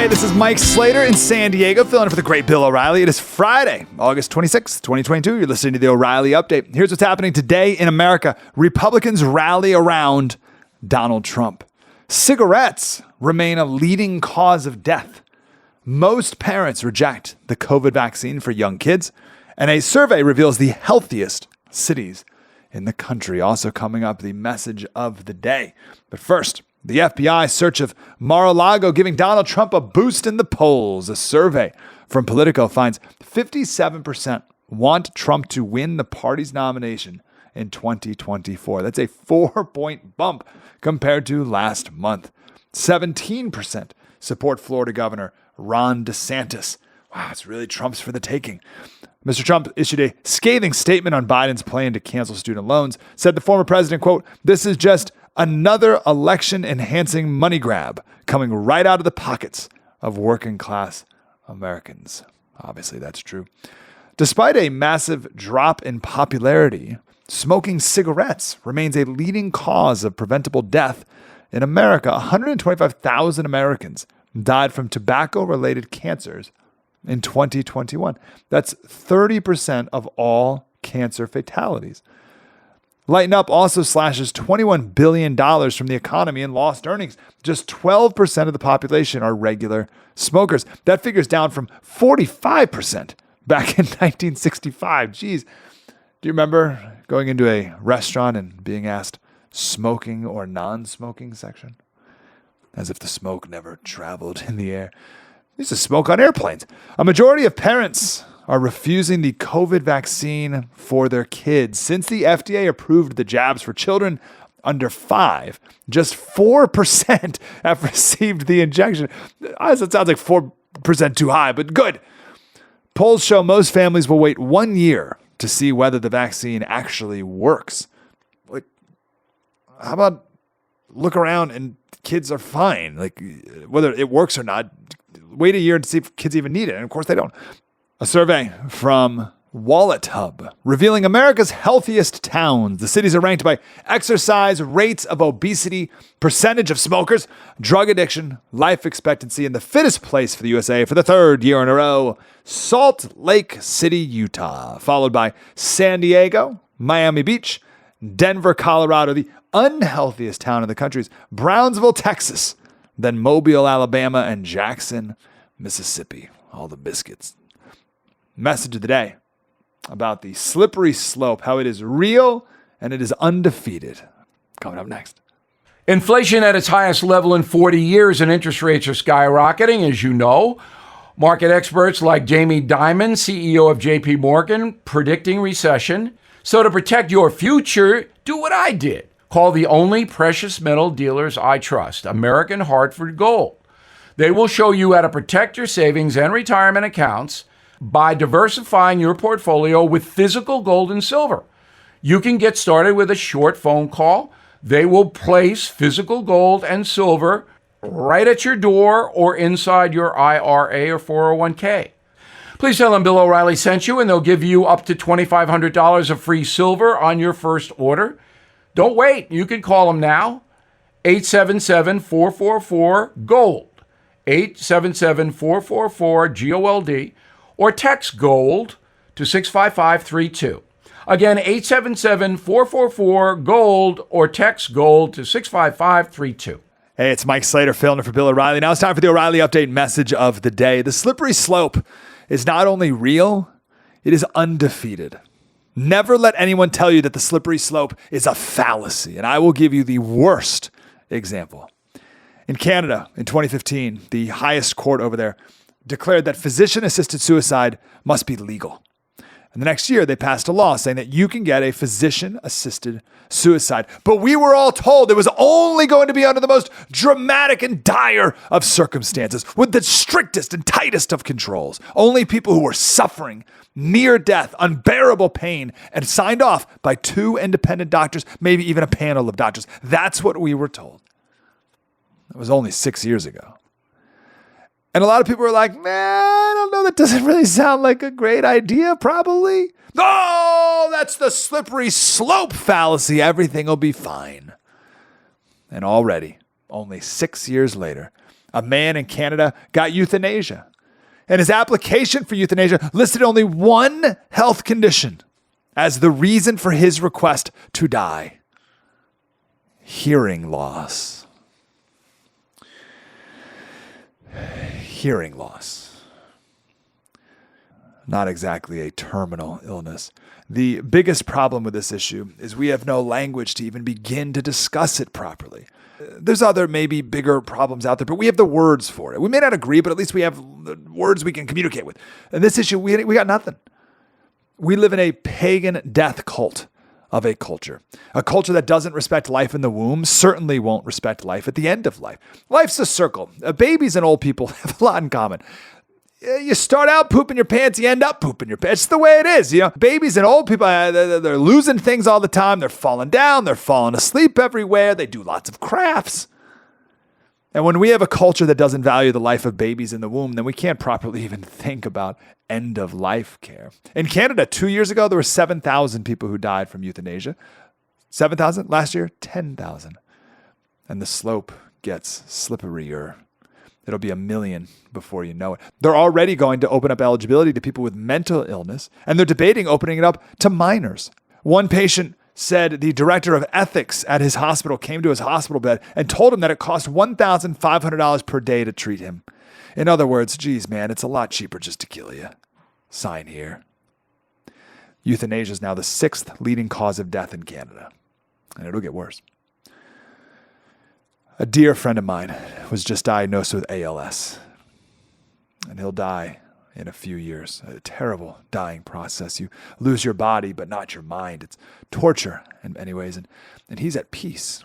Hey, this is Mike Slater in San Diego, filling in for the great Bill O'Reilly. It is Friday, August 26th, 2022. You're listening to the O'Reilly Update. Here's what's happening today in America. Republicans rally around Donald Trump. Cigarettes remain a leading cause of death. Most parents reject the COVID vaccine for young kids. And a survey reveals the healthiest cities in the country. Also coming up, the message of the day. But first, the FBI search of Mar-a-Lago giving Donald Trump a boost in the polls. A survey from Politico finds 57% want Trump to win the party's nomination in 2024. That's a 4-point bump compared to last month. 17% support Florida Governor Ron DeSantis. Wow, it's really Trump's for the taking. Mr. Trump issued a scathing statement on Biden's plan to cancel student loans, said the former president, quote, "This is just another election-enhancing money grab coming right out of the pockets of working-class Americans." Obviously, that's true. Despite a massive drop in popularity, smoking cigarettes remains a leading cause of preventable death in America. 125,000 Americans died from tobacco-related cancers in 2021. That's 30% of all cancer fatalities. Lighten Up also slashes $21 billion from the economy in lost earnings. Just 12% of the population are regular smokers. That figure's down from 45% back in 1965. Geez, do you remember going into a restaurant and being asked smoking or non-smoking section? As if the smoke never traveled in the air. They used to smoke on airplanes. A majority of parents are refusing the COVID vaccine for their kids. Since the FDA approved the jabs for children under 5, just 4% have received the injection. Honestly, it sounds like 4% too high, but good. Polls show most families will wait 1 year to see whether the vaccine actually works. Like, how about look around and kids are fine? Like, whether it works or not, wait a year to see if kids even need it. And of course they don't. A survey from Wallet Hub revealing America's healthiest towns. The cities are ranked by exercise, rates of obesity, percentage of smokers, drug addiction, life expectancy, and the fittest place for the USA for the third year in a row, Salt Lake City, Utah, followed by San Diego, Miami Beach, Denver, Colorado. The unhealthiest town in the country is Brownsville, Texas, then Mobile, Alabama, and Jackson, Mississippi. All the biscuits. Message of the day about the slippery slope, how it is real and it is undefeated. Coming up next. Inflation at its highest level in 40 years and interest rates are skyrocketing, as you know. Market experts like Jamie Dimon, CEO of JP Morgan, predicting recession. So to protect your future, do what I did. Call the only precious metal dealers I trust, American Hartford Gold. They will show you how to protect your savings and retirement accounts by diversifying your portfolio with physical gold and silver. You can get started with a short phone call. They will place physical gold and silver right at your door or inside your IRA or 401k. Please tell them Bill O'Reilly sent you, and they'll give you up to $2,500 of free silver on your first order. Don't wait. You can call them now. 877-444-GOLD. 877-444-GOLD. Or text GOLD to 65532. Again, 877-444-GOLD or text GOLD to 65532. Hey, it's Mike Slater filling in for Bill O'Reilly. Now it's time for the O'Reilly Update message of the day. The slippery slope is not only real, it is undefeated. Never let anyone tell you that the slippery slope is a fallacy, and I will give you the worst example. In Canada, in 2015, the highest court over there declared that physician-assisted suicide must be legal. And the next year, they passed a law saying that you can get a physician-assisted suicide. But we were all told it was only going to be under the most dramatic and dire of circumstances, with the strictest and tightest of controls. Only people who were suffering near death, unbearable pain, and signed off by 2 independent doctors, maybe even a panel of doctors. That's what we were told. That was only 6 years ago. And a lot of people were like, man, I don't know. That doesn't really sound like a great idea, probably. No, that's the slippery slope fallacy. Everything will be fine. And already, only 6 years later, A man in Canada got euthanasia, and his application for euthanasia listed only one health condition as the reason for his request to die: hearing loss. Hearing loss. Not exactly a terminal illness. The biggest problem with this issue is we have no language to even begin to discuss it properly. There's other maybe bigger problems out there, but we have the words for it. We may not agree, but at least we have the words we can communicate with. And this issue, we got nothing. We live in a pagan death cult of a culture that doesn't respect life in the womb, certainly won't respect life at the end of life. Life's a circle. Babies and old people have a lot in common. You start out pooping your pants, you end up pooping your pants. It's the way it is. Babies and old people, they're losing things all the time. They're falling down. They're falling asleep everywhere. They do lots of crafts. And when we have a culture that doesn't value the life of babies in the womb, then we can't properly even think about end-of-life care. In Canada, 2 years ago, there were 7,000 people who died from euthanasia. 7,000? Last year, 10,000. And the slope gets slipperier. It'll be 1 million before you know it. They're already going to open up eligibility to people with mental illness, and they're debating opening it up to minors. One patient said the director of ethics at his hospital came to his hospital bed and told him that it cost $1,500 per day to treat him. In other words, geez, man, it's a lot cheaper just to kill you. Sign here. Euthanasia is now the 6th leading cause of death in Canada, and it'll get worse. A dear friend of mine was just diagnosed with ALS, and he'll die in a few years. A terrible dying process. You lose your body, but not your mind. It's torture in many ways, and he's at peace.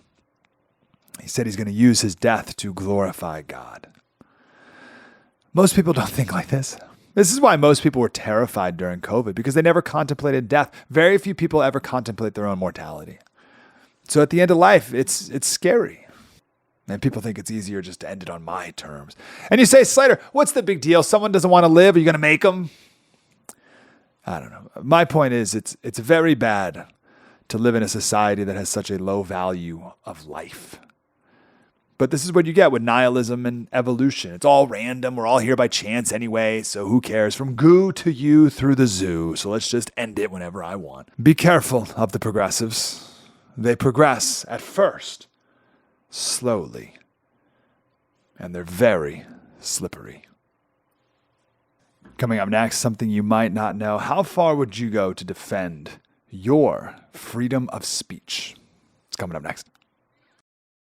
He said he's going to use his death to glorify God. Most people don't think like this. This is why most people were terrified during COVID, because they never contemplated death. Very few people ever contemplate their own mortality. So at the end of life, it's scary. And people think it's easier just to end it on my terms. And you say, Slater, what's the big deal? Someone doesn't want to live. Are you going to make them? I don't know. My point is it's very bad to live in a society that has such a low value of life. But this is what you get with nihilism and evolution. It's all random. We're all here by chance anyway, so who cares? From goo to you through the zoo. So let's just end it whenever I want. Be careful of the progressives. They progress at first slowly, and they're very slippery. Coming up next, something you might not know. How far would you go to defend your freedom of speech? It's coming up next.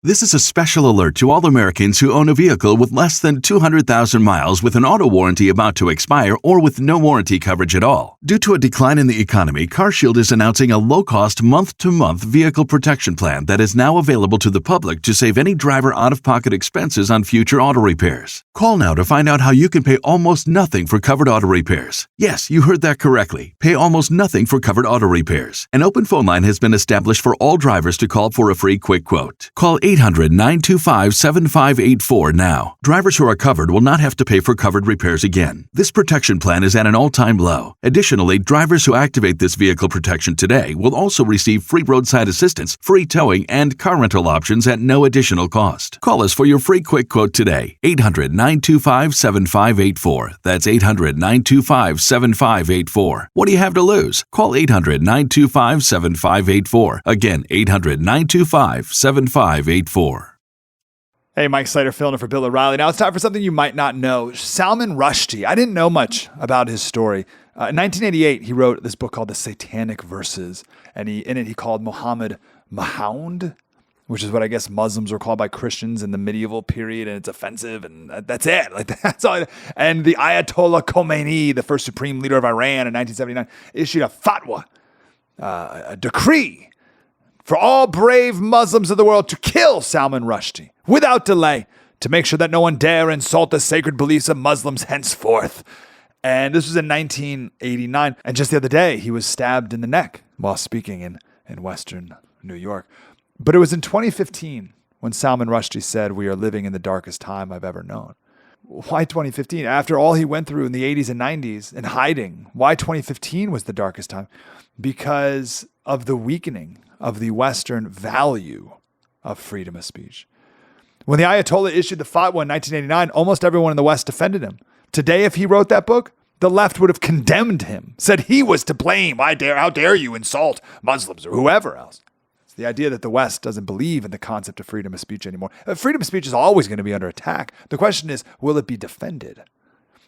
This is a special alert to all Americans who own a vehicle with less than 200,000 miles with an auto warranty about to expire or with no warranty coverage at all. Due to a decline in the economy, CarShield is announcing a low-cost month-to-month vehicle protection plan that is now available to the public to save any driver out-of-pocket expenses on future auto repairs. Call now to find out how you can pay almost nothing for covered auto repairs. Yes, you heard that correctly. Pay almost nothing for covered auto repairs. An open phone line has been established for all drivers to call for a free quick quote. Call 800-925-7584 now. Drivers who are covered will not have to pay for covered repairs again. This protection plan is at an all-time low. Additionally, drivers who activate this vehicle protection today will also receive free roadside assistance, free towing, and car rental options at no additional cost. Call us for your free quick quote today. 800-925-7584. That's 800-925-7584. What do you have to lose? Call 800-925-7584. Again, 800-925-7584. Hey, Mike Slater filling in for Bill O'Reilly. Now it's time for something you might not know. Salman Rushdie. I didn't know much about his story. In 1988, he wrote this book called The Satanic Verses, and in it he called Muhammad Mahound, which is what I guess Muslims were called by Christians in the medieval period, and it's offensive, and that's it. That's all. And the Ayatollah Khomeini, the first supreme leader of Iran in 1979, issued a fatwa, a decree, for all brave Muslims of the world to kill Salman Rushdie without delay, to make sure that no one dare insult the sacred beliefs of Muslims henceforth. And this was in 1989. And just the other day, he was stabbed in the neck while speaking in Western New York. But it was in 2015 when Salman Rushdie said, "We are living in the darkest time I've ever known." Why 2015? After all he went through in the 80s and 90s in hiding, why 2015 was the darkest time? Because of the weakening of the Western value of freedom of speech. When the Ayatollah issued the fatwa in 1989, almost everyone in the West defended him. Today, if he wrote that book, the left would have condemned him, said he was to blame. How dare you insult Muslims or whoever else. It's the idea that the West doesn't believe in the concept of freedom of speech anymore. Freedom of speech is always going to be under attack. The question is, will it be defended?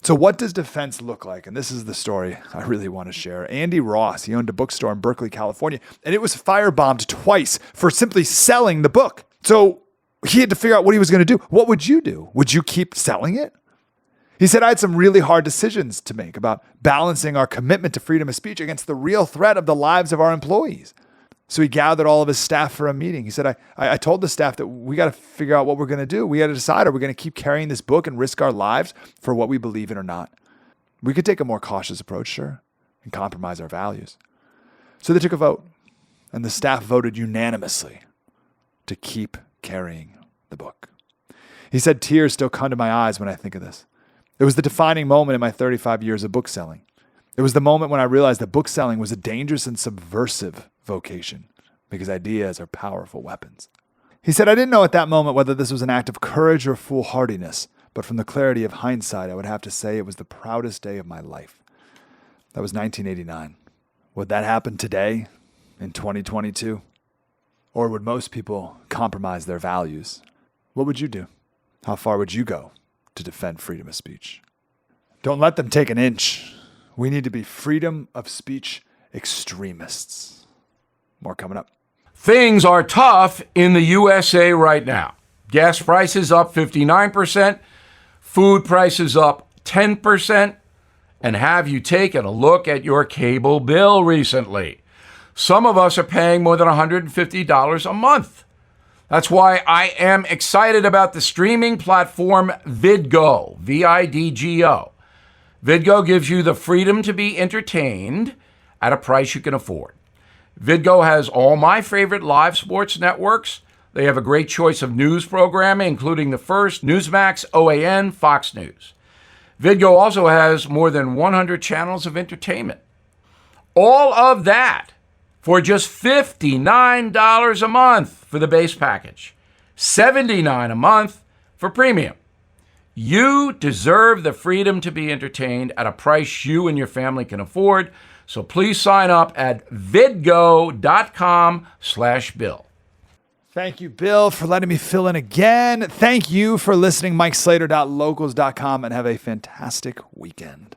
So what does defense look like? And this is the story I really want to share. Andy Ross, he owned a bookstore in Berkeley, California, and it was firebombed twice for simply selling the book. So he had to figure out what he was going to do. What would you do? Would you keep selling it? He said, I had some really hard decisions to make about balancing our commitment to freedom of speech against the real threat of the lives of our employees. So he gathered all of his staff for a meeting. He said, I told the staff that we got to figure out what we're going to do. We got to decide, are we going to keep carrying this book and risk our lives for what we believe in or not? We could take a more cautious approach, sure, and compromise our values. So they took a vote, and the staff voted unanimously to keep carrying the book. He said, tears still come to my eyes when I think of this. It was the defining moment in my 35 years of book selling. It was the moment when I realized that book selling was a dangerous and subversive vocation because ideas are powerful weapons. He said, I didn't know at that moment whether this was an act of courage or foolhardiness, but from the clarity of hindsight, I would have to say it was the proudest day of my life. That was 1989. Would that happen today in 2022? Or would most people compromise their values? What would you do? How far would you go to defend freedom of speech? Don't let them take an inch. We need to be freedom of speech extremists. More coming up. Things are tough in the USA right now. Gas prices up 59%, food prices up 10%, and have you taken a look at your cable bill recently? Some of us are paying more than $150 a month. That's why I am excited about the streaming platform Vidgo, VIDGO. Vidgo gives you the freedom to be entertained at a price you can afford. Vidgo has all my favorite live sports networks. They have a great choice of news programming, including The First, Newsmax, OAN, Fox News. Vidgo also has more than 100 channels of entertainment. All of that for just $59 a month for the base package, $79 a month for premium. You deserve the freedom to be entertained at a price you and your family can afford. So please sign up at vidgo.com/Bill. Thank you, Bill, for letting me fill in again. Thank you for listening. MikeSlater.locals.com, and have a fantastic weekend.